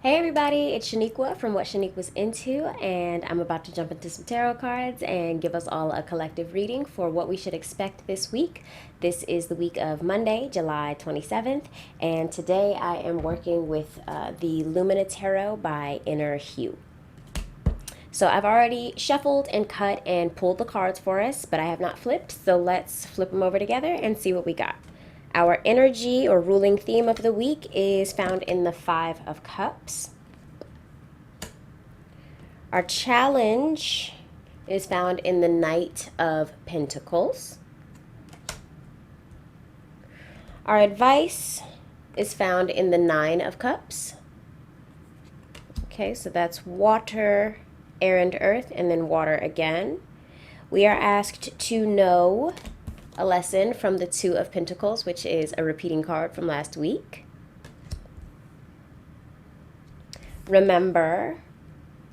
Hey everybody, it's Shaniqua from What Shaniqua's Into, and I'm about to jump into some tarot cards and give us all a collective reading for what we should expect this week. This is the week of Monday, July 27th, and today I am working with the Lumina Tarot by Inner Hue. So I've already shuffled and cut and pulled the cards for us, but I have not flipped, so let's flip them over together and see what we got. Our energy or ruling theme of the week is found in the Five of Cups. Our challenge is found in the Knight of Pentacles. Our advice is found in the Nine of Cups. Okay, so that's water, air, and earth, and then water again. We are asked to know a lesson from the Two of Pentacles, which is a repeating card from last week. Remember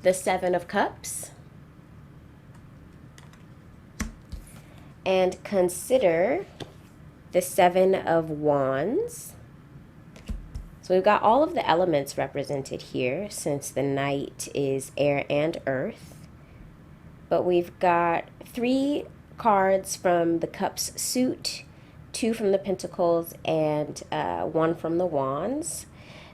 the Seven of Cups. And consider the Seven of Wands. So we've got all of the elements represented here, since the Knight is air and earth. But we've got three cards from the Cups suit, two from the Pentacles, and one from the Wands.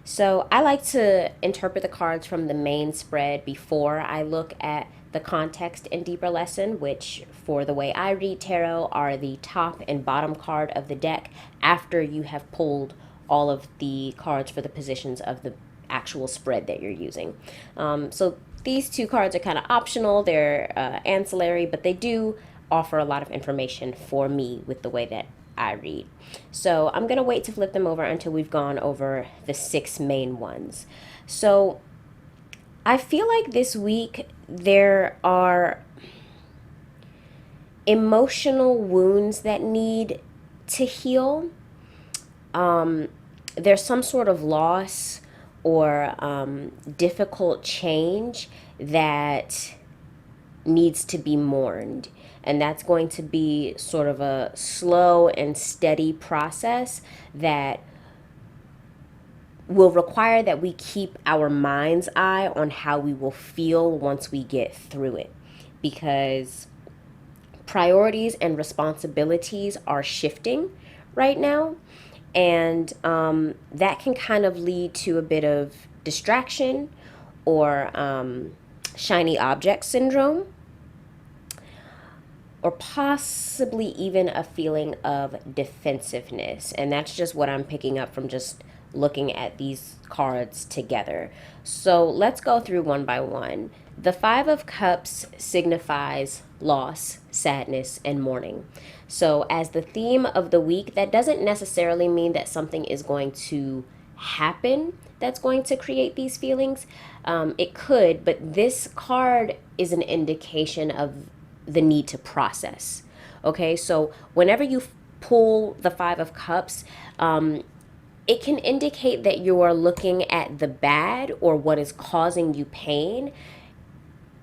So I like to interpret the cards from the main spread before I look at the context and deeper lesson, which for the way I read tarot are the top and bottom card of the deck after you have pulled all of the cards for the positions of the actual spread that you're using. So these two cards are kind of optional, they're ancillary, but they do offer a lot of information for me with the way that I read. So I'm going to wait to flip them over until we've gone over the six main ones. So I feel like this week there are emotional wounds that need to heal. There's some sort of loss or difficult change that needs to be mourned. And that's going to be sort of a slow and steady process that will require that we keep our mind's eye on how we will feel once we get through it. Because priorities and responsibilities are shifting right now. And that can kind of lead to a bit of distraction or shiny object syndrome, or possibly even a feeling of defensiveness. And that's just what I'm picking up from just looking at these cards together. So let's go through one by one. The Five of Cups signifies loss, sadness, and mourning. So as the theme of the week, that doesn't necessarily mean that something is going to happen that's going to create these feelings. It could, but this card is an indication of the need to process. Okay, so whenever you pull the Five of Cups, it can indicate that you are looking at the bad or what is causing you pain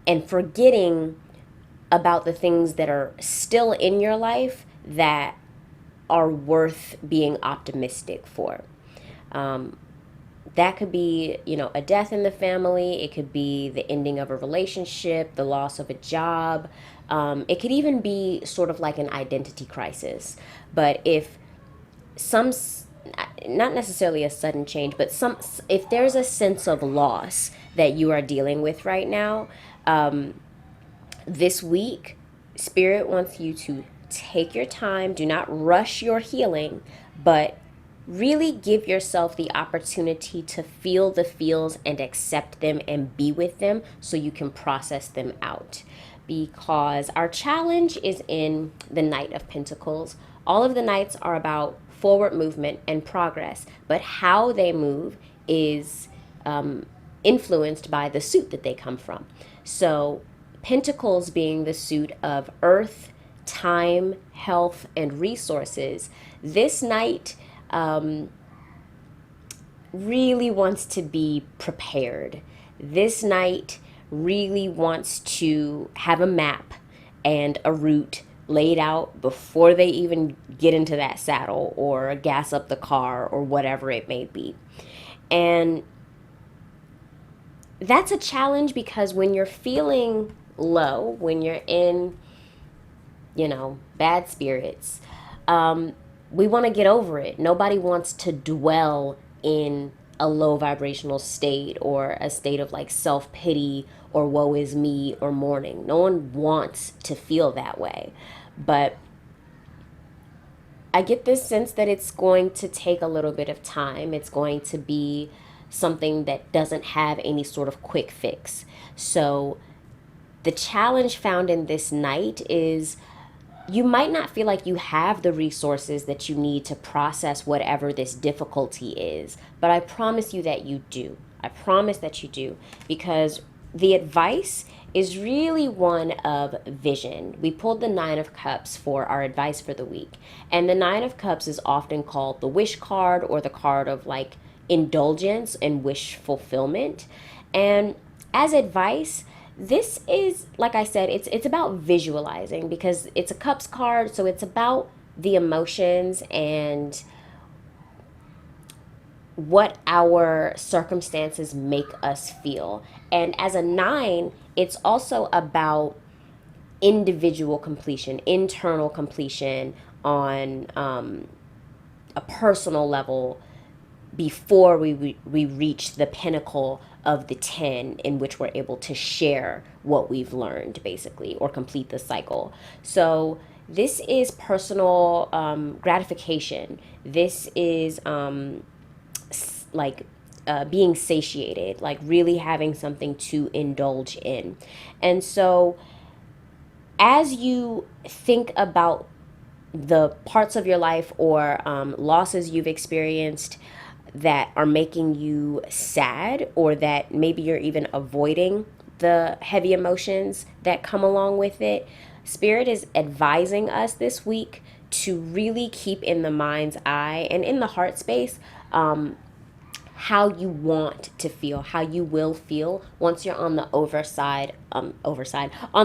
and forgetting about the things that are still in your life that are worth being optimistic for. That could be, a death in the family. It could be the ending of a relationship, the loss of a job. It could even be sort of like an identity crisis. But if not necessarily a sudden change, but if there's a sense of loss that you are dealing with right now, this week, Spirit wants you to take your time. Do not rush your healing, but really give yourself the opportunity to feel the feels and accept them and be with them so you can process them out. Because our challenge is in the Knight of Pentacles. All of the Knights are about forward movement and progress, but how they move is influenced by the suit that they come from. So Pentacles being the suit of earth, time, health, and resources, this Knight really wants to be prepared. This Knight really wants to have a map and a route laid out before they even get into that saddle or gas up the car or whatever it may be. And that's a challenge because when you're feeling low, when you're in, bad spirits, we want to get over it. Nobody wants to dwell in a low vibrational state or a state of like self pity or woe is me or mourning. No one wants to feel that way. But I get this sense that it's going to take a little bit of time. It's going to be something that doesn't have any sort of quick fix. So the challenge found in this night is you might not feel like you have the resources that you need to process whatever this difficulty is, but I promise you that you do. I promise that you do, because the advice is really one of vision. We pulled the Nine of Cups for our advice for the week, and the Nine of Cups is often called the wish card or the card of like indulgence and wish fulfillment. And as advice, this is, like I said, it's about visualizing, because it's a cups card, so it's about the emotions and what our circumstances make us feel. And as a nine, it's also about individual completion, internal completion on a personal level before we reach the pinnacle of the 10, in which we're able to share what we've learned, basically, or complete the cycle. So this is personal gratification. This is like being satiated, like really having something to indulge in. And so as you think about the parts of your life or losses you've experienced that are making you sad, or that maybe you're even avoiding the heavy emotions that come along with it, Spirit is advising us this week to really keep in the mind's eye and in the heart space how you want to feel, how you will feel once you're on the on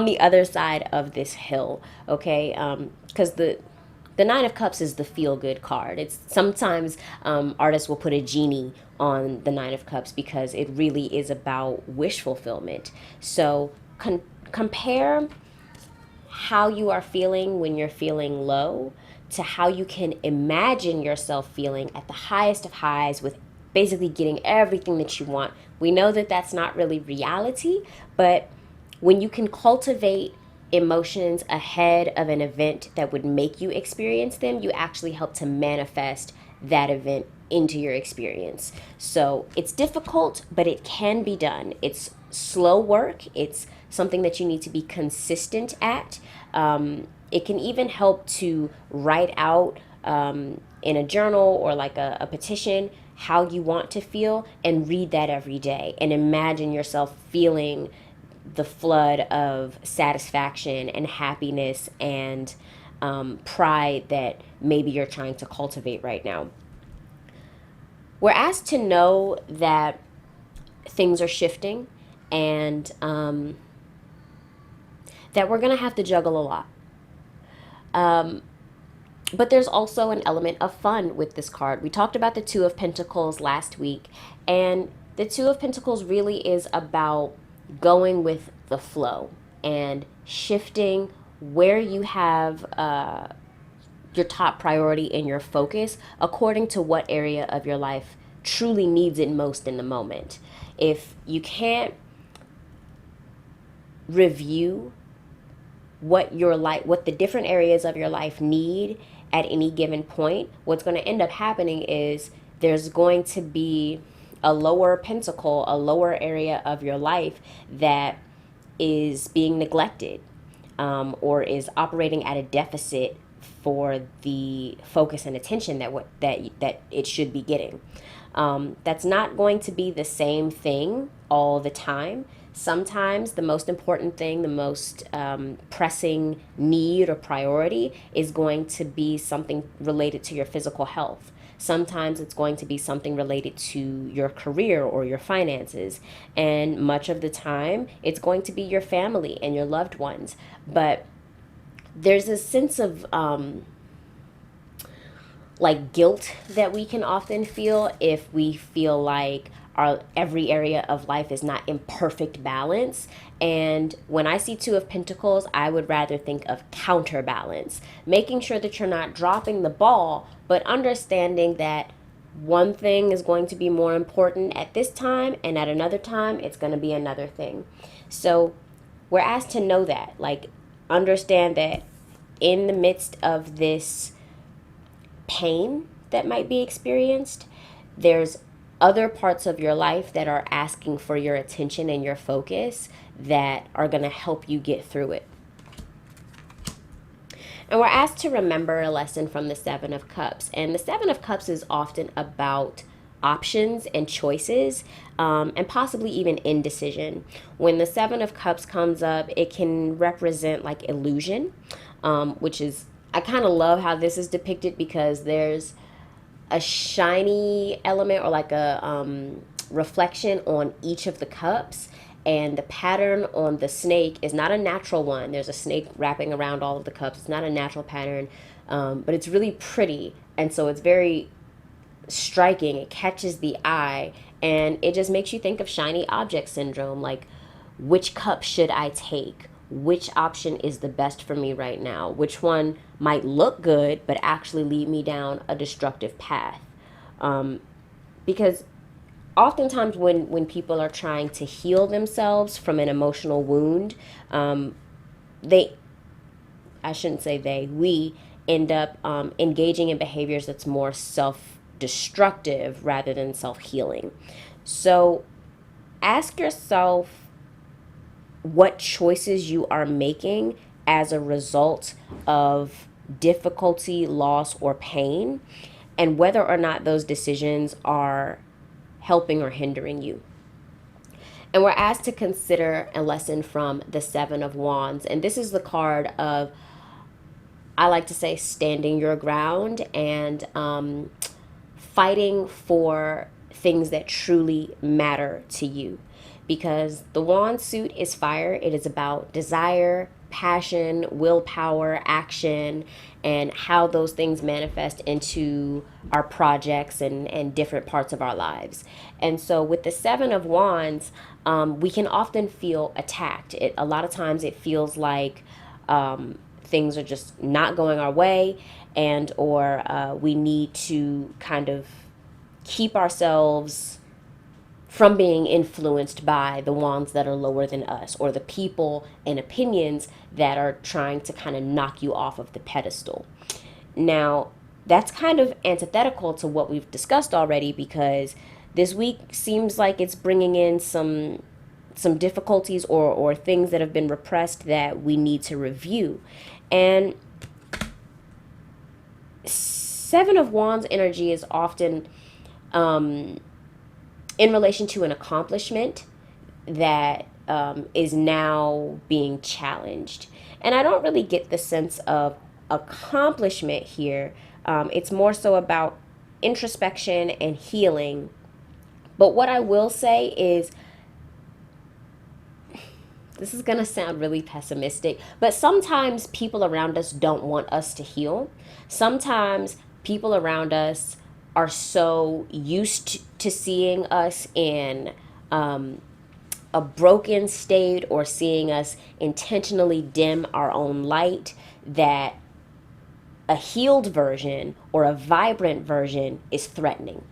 the other side of this hill, okay? Because the Nine of Cups is the feel good card. It's sometimes artists will put a genie on the Nine of Cups because it really is about wish fulfillment. So compare how you are feeling when you're feeling low to how you can imagine yourself feeling at the highest of highs, with basically getting everything that you want. We know that that's not really reality, but when you can cultivate emotions ahead of an event that would make you experience them, you actually help to manifest that event into your experience. So it's difficult, but it can be done. It's slow work. It's something that you need to be consistent at. It can even help to write out in a journal or like a petition how you want to feel, and read that every day and imagine yourself feeling the flood of satisfaction and happiness and pride that maybe you're trying to cultivate right now. We're asked to know that things are shifting, and that we're going to have to juggle a lot. But there's also an element of fun with this card. We talked about the Two of Pentacles last week, and the Two of Pentacles really is about going with the flow and shifting where you have your top priority and your focus according to what area of your life truly needs it most in the moment. If you can't review what the different areas of your life need at any given point, what's going to end up happening is there's going to be a lower pentacle, a lower area of your life that is being neglected, or is operating at a deficit for the focus and attention that it should be getting. That's not going to be the same thing all the time. Sometimes the most important thing, the most pressing need or priority is going to be something related to your physical health. Sometimes it's going to be something related to your career or your finances. And much of the time, it's going to be your family and your loved ones. But there's a sense of like guilt that we can often feel if we feel like every area of life is not in perfect balance. And when I see Two of Pentacles, I would rather think of counterbalance, making sure that you're not dropping the ball, but understanding that one thing is going to be more important at this time, and at another time it's going to be another thing. So we're asked to know that, like, understand that in the midst of this pain that might be experienced, there's other parts of your life that are asking for your attention and your focus that are going to help you get through it. And we're asked to remember a lesson from the Seven of Cups. And the Seven of Cups is often about options and choices, and possibly even indecision. When the Seven of Cups comes up, it can represent like illusion, which is, I kind of love how this is depicted because there's a shiny element or like a reflection on each of the cups, and the pattern on the snake is not a natural one. There's a snake wrapping around all of the cups. It's not a natural pattern, but it's really pretty, and so it's very striking. It catches the eye, and it just makes you think of shiny object syndrome, like, which cup should I take? Which option is the best for me right now? Which one might look good but actually lead me down a destructive path? Because oftentimes when people are trying to heal themselves from an emotional wound, they I shouldn't say they, we end up engaging in behaviors that's more self-destructive rather than self-healing. So ask yourself what choices you are making as a result of difficulty, loss, or pain, and whether or not those decisions are helping or hindering you. And we're asked to consider a lesson from the Seven of Wands. And this is the card of, I like to say, standing your ground and fighting for things that truly matter to you. Because the wand suit is fire. It is about desire, passion, willpower, action, and how those things manifest into our projects and different parts of our lives. And so with the Seven of Wands, we can often feel attacked. A lot of times it feels like things are just not going our way, and or we need to kind of keep ourselves from being influenced by the wands that are lower than us, or the people and opinions that are trying to kind of knock you off of the pedestal. Now, that's kind of antithetical to what we've discussed already, because this week seems like it's bringing in some difficulties or things that have been repressed that we need to review. And Seven of Wands energy is often in relation to an accomplishment that is now being challenged. And I don't really get the sense of accomplishment here. It's more so about introspection and healing. But what I will say is, this is going to sound really pessimistic, but sometimes people around us don't want us to heal. Sometimes people around us are so used to seeing us in a broken state, or seeing us intentionally dim our own light, that a healed version or a vibrant version is threatening.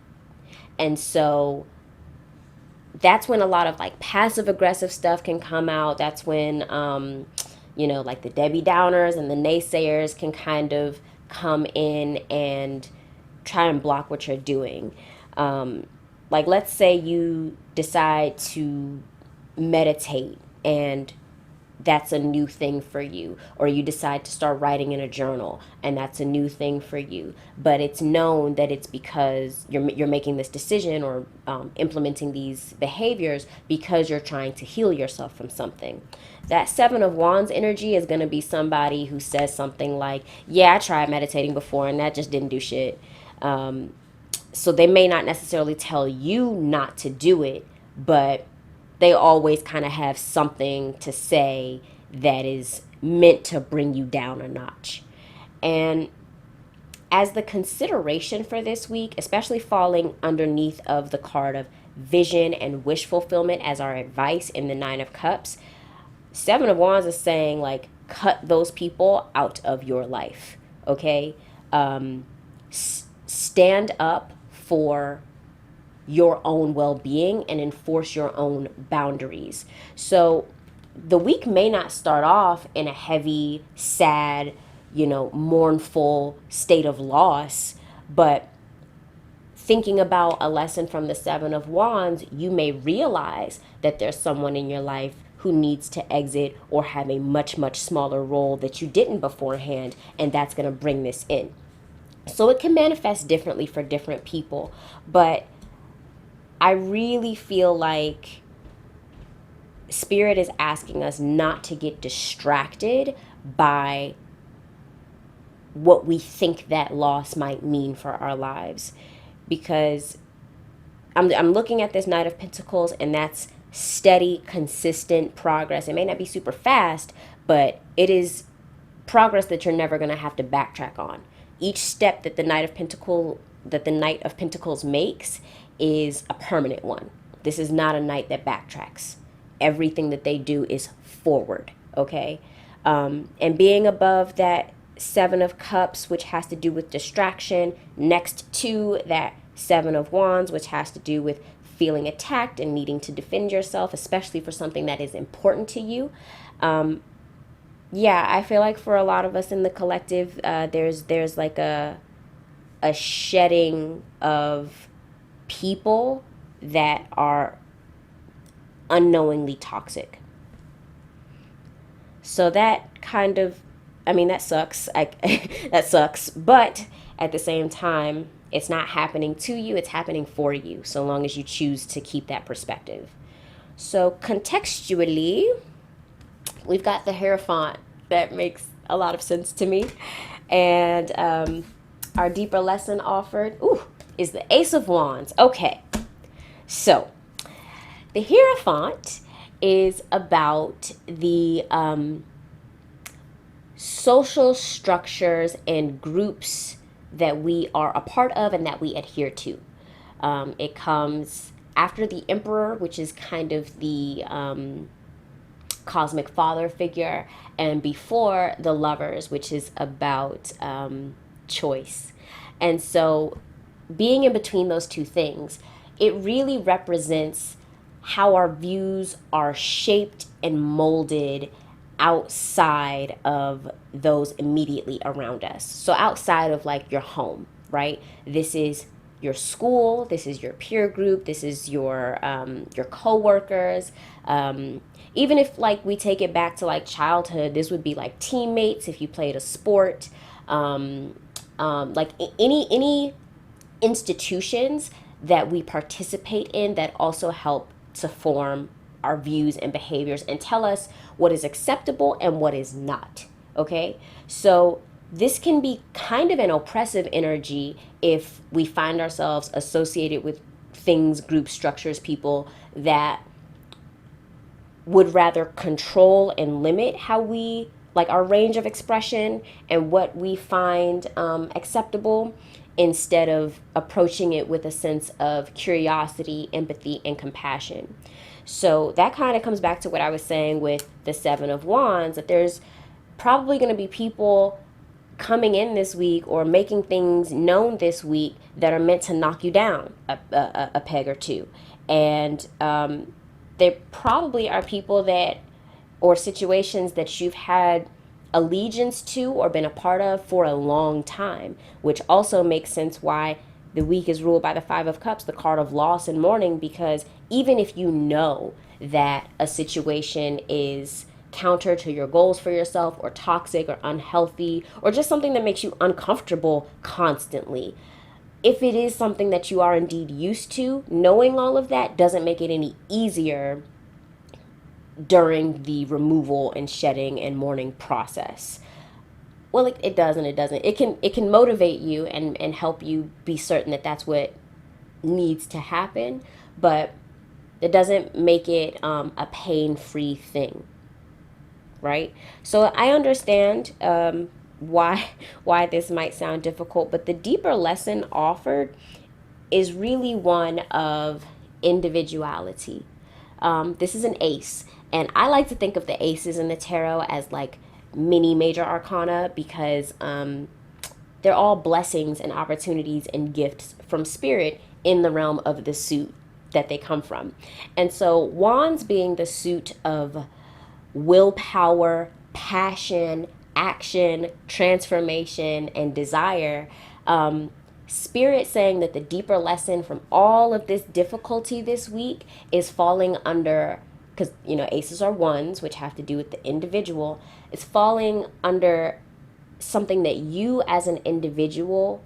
And so that's when a lot of like passive aggressive stuff can come out. That's when, like the Debbie Downers and the naysayers can kind of come in and try and block what you're doing. Like, let's say you decide to meditate, and that's a new thing for you, or you decide to start writing in a journal, and that's a new thing for you, but it's known that it's because you're making this decision or implementing these behaviors because you're trying to heal yourself from something. That Seven of Wands energy is going to be somebody who says something like, yeah, I tried meditating before and that just didn't do shit. So they may not necessarily tell you not to do it, but they always kind of have something to say that is meant to bring you down a notch. And as the consideration for this week, especially falling underneath of the card of vision and wish fulfillment as our advice in the Nine of Cups, Seven of Wands is saying, like, cut those people out of your life, okay? Stand up for your own well-being and enforce your own boundaries. So the week may not start off in a heavy, sad, mournful state of loss, but thinking about a lesson from the Seven of Wands, you may realize that there's someone in your life who needs to exit or have a much, much smaller role that you didn't beforehand, and that's going to bring this in. So it can manifest differently for different people, but I really feel like Spirit is asking us not to get distracted by what we think that loss might mean for our lives, because I'm looking at this Knight of Pentacles, and that's steady, consistent progress. It may not be super fast, but it is progress that you're never going to have to backtrack on. Each step that the Knight of Pentacles makes is a permanent one. This is not a knight that backtracks. Everything that they do is forward, okay? And being above that Seven of Cups, which has to do with distraction, next to that Seven of Wands, which has to do with feeling attacked and needing to defend yourself, especially for something that is important to you. Yeah, I feel like for a lot of us in the collective, there's like a shedding of people that are unknowingly toxic. So that kind of, that sucks. That sucks. But at the same time, it's not happening to you, it's happening for you, so long as you choose to keep that perspective. So contextually, we've got the Hierophant. That makes a lot of sense to me. And our deeper lesson offered is the Ace of Wands. Okay, so the Hierophant is about the social structures and groups that we are a part of and that we adhere to. It comes after the Emperor, which is kind of the cosmic father figure, and before the Lovers, which is about choice. And so being in between those two things, it really represents how our views are shaped and molded outside of those immediately around us. So outside of like your home, right? This is your school, this is your peer group, this is your coworkers. Even if like we take it back to like childhood, this would be like teammates if you played a sport, like any institutions that we participate in that also help to form our views and behaviors and tell us what is acceptable and what is not. Okay, so this can be kind of an oppressive energy if we find ourselves associated with things, group structures, people that would rather control and limit how we, like, our range of expression and what we find acceptable, instead of approaching it with a sense of curiosity, empathy, and compassion. So that kind of comes back to what I was saying with the Seven of Wands, that there's probably going to be people coming in this week or making things known this week that are meant to knock you down a peg or two. And there probably are people that, or situations that you've had allegiance to or been a part of for a long time, which also makes sense why the week is ruled by the Five of Cups, the card of loss and mourning, because even if you know that a situation is counter to your goals for yourself, or toxic or unhealthy, or just something that makes you uncomfortable constantly, if it is something that you are indeed used to, knowing all of that doesn't make it any easier during the removal and shedding and mourning process. Well, it does and it doesn't. It can motivate you and help you be certain that that's what needs to happen, but it doesn't make it a pain-free thing, right? So I understand why this might sound difficult, but the deeper lesson offered is really one of individuality. This is an ace. And I like to think of the aces in the tarot as like mini major arcana because they're all blessings and opportunities and gifts from spirit in the realm of the suit that they come from. And so wands being the suit of willpower, passion, action, transformation, and desire. Spirit saying that the deeper lesson from all of this difficulty this week is falling under, because, aces are ones, which have to do with the individual, it's falling under something that you as an individual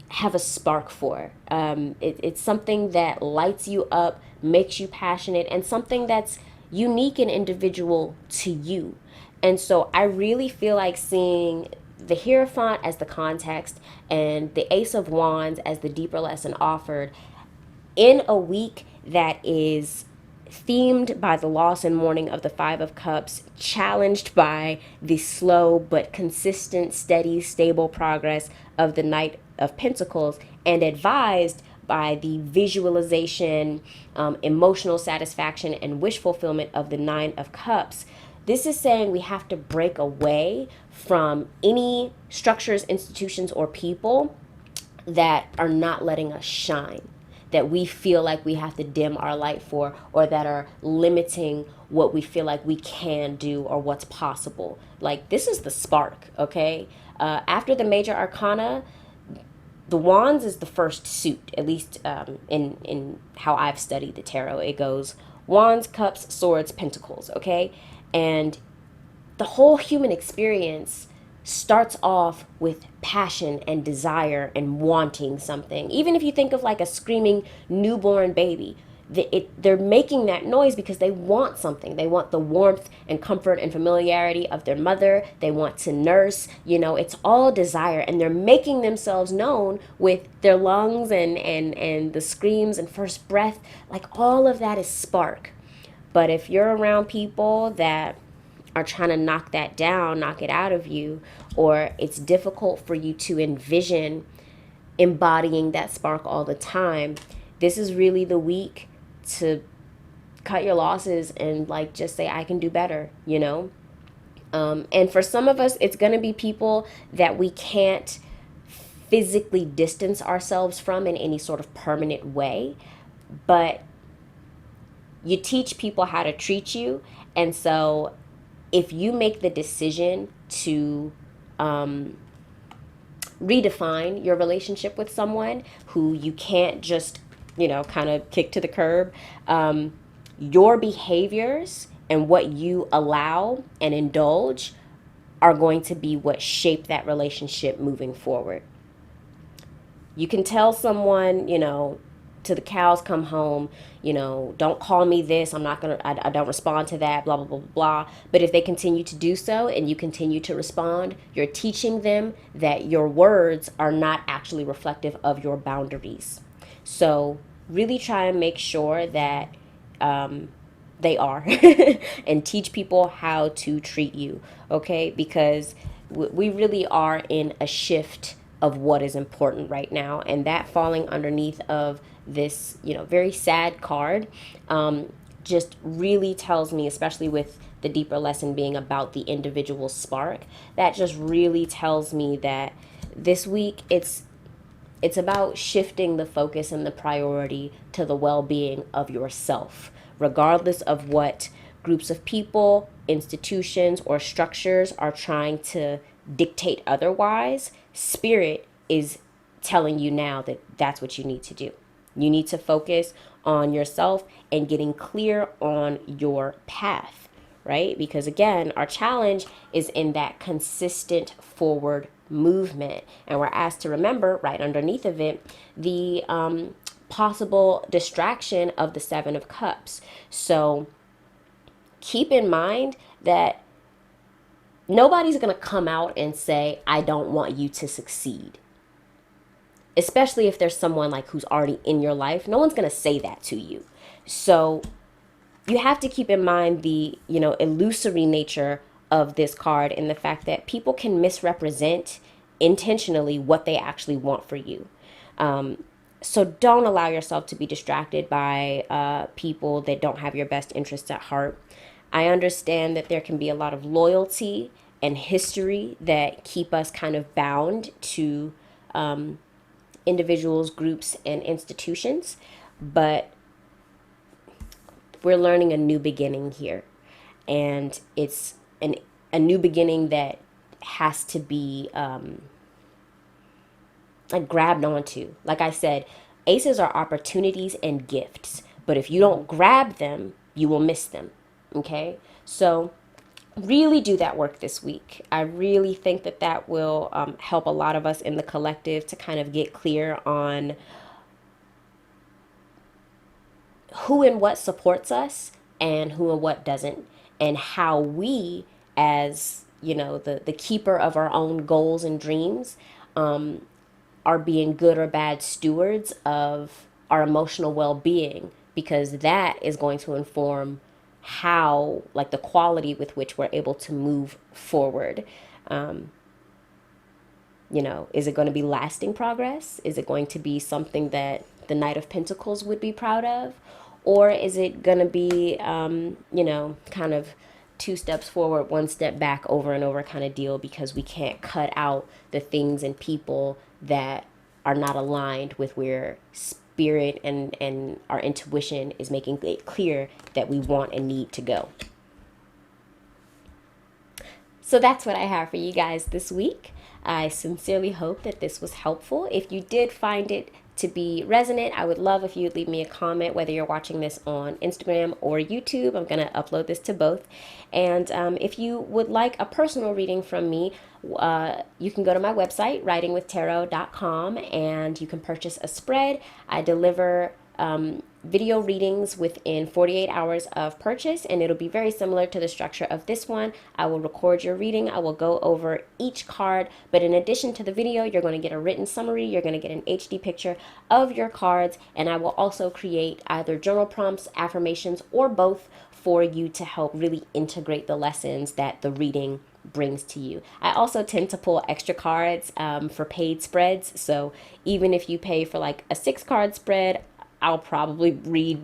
have a spark for. It's something that lights you up, makes you passionate, and something that's unique and individual to you. And so I really feel like seeing the Hierophant as the context and the Ace of Wands as the deeper lesson offered in a week that is themed by the loss and mourning of the Five of Cups, challenged by the slow but consistent, steady, stable progress of the Knight of Pentacles, and advised by the visualization, emotional satisfaction, and wish fulfillment of the Nine of Cups. This is saying we have to break away from any structures, institutions, or people that are not letting us shine, that we feel like we have to dim our light for, or that are limiting what we feel like we can do or what's possible. Like, this is the spark, okay? After the major arcana, the wands is the first suit, at least in how I've studied the tarot. It goes wands, cups, swords, pentacles, okay? And the whole human experience starts off with passion and desire and wanting something. Even if you think of like a screaming newborn baby, they're making that noise because they want something. They want the warmth and comfort and familiarity of their mother. They want to nurse. It's all desire, and they're making themselves known with their lungs and the screams and first breath. Like, all of that is spark. But if you're around people that are trying to knock that down, knock it out of you, or it's difficult for you to envision embodying that spark all the time, this is really the week to cut your losses and like just say, I can do better, and for some of us, it's going to be people that we can't physically distance ourselves from in any sort of permanent way, but you teach people how to treat you. And so if you make the decision to redefine your relationship with someone who you can't just, kind of kick to the curb, your behaviors and what you allow and indulge are going to be what shape that relationship moving forward. You can tell someone, to the cows come home, don't call me this, I don't respond to that, blah, blah, blah, blah. But if they continue to do so and you continue to respond, you're teaching them that your words are not actually reflective of your boundaries. So really try and make sure that they are and teach people how to treat you, okay? Because we really are in a shift of what is important right now, and that falling underneath of this very sad card just really tells me, especially with the deeper lesson being about the individual spark, that just really tells me that this week it's about shifting the focus and the priority to the well-being of yourself, regardless of what groups of people, institutions, or structures are trying to dictate otherwise. Spirit is telling you now that that's what you need to do. You need to focus on yourself and getting clear on your path, right? Because again, our challenge is in that consistent forward movement. And we're asked to remember right underneath of it, the possible distraction of the Seven of Cups. So keep in mind that nobody's going to come out and say, I don't want you to succeed. Especially if there's someone like who's already in your life. No one's going to say that to you. So you have to keep in mind the, illusory nature of this card, and the fact that people can misrepresent intentionally what they actually want for you. So don't allow yourself to be distracted by people that don't have your best interests at heart. I understand that there can be a lot of loyalty and history that keep us kind of bound to individuals, groups, and institutions, but we're learning a new beginning here. And it's a new beginning that has to be like grabbed onto. Like I said, aces are opportunities and gifts, but if you don't grab them, you will miss them. Okay? So really do that work this week. I really think that that will help a lot of us in the collective to kind of get clear on who and what supports us and who and what doesn't, and how we, as you know, the keeper of our own goals and dreams, are being good or bad stewards of our emotional well-being, because that is going to inform how, like, the quality with which we're able to move forward. You know, is it going to be lasting progress? Is it going to be something that the Knight of Pentacles would be proud of? Or is it going to be, you know, kind of two steps forward, one step back, over and over kind of deal, because we can't cut out the things and people that are not aligned with where spirit and our intuition is making it clear that we want and need to go. So that's what I have for you guys this week. I sincerely hope that this was helpful. If you did find it to be resonant, I would love if you'd leave me a comment, whether you're watching this on Instagram or YouTube. I'm going to upload this to both. And if you would like a personal reading from me, you can go to my website, writingwithtarot.com, and you can purchase a spread. I deliver video readings within 48 hours of purchase, and it'll be very similar to the structure of this one. I will record your reading. I will go over each card, but in addition to the video, you're going to get a written summary. You're going to get an HD picture of your cards, and I will also create either journal prompts, affirmations, or both for you to help really integrate the lessons that the reading brings to you. I also tend to pull extra cards for paid spreads, so even if you pay for like a 6-card spread, I'll probably read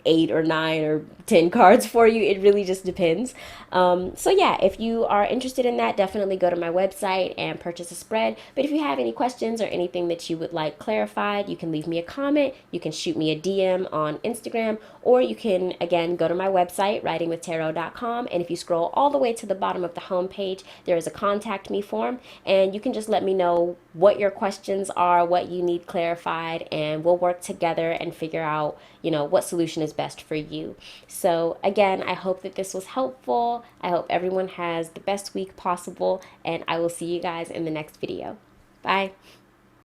8 or 9 or 10 cards for you. It really just depends. So yeah, if you are interested in that, definitely go to my website and purchase a spread. But if you have any questions or anything that you would like clarified, you can leave me a comment. You can shoot me a DM on Instagram, or you can, again, go to my website, writingwithtarot.com. And if you scroll all the way to the bottom of the homepage, there is a contact me form, and you can just let me know what your questions are, what you need clarified, and we'll work together and figure out, you know, what solution is best for you. So again, I hope that this was helpful. I hope everyone has the best week possible, and I will see you guys in the next video. Bye.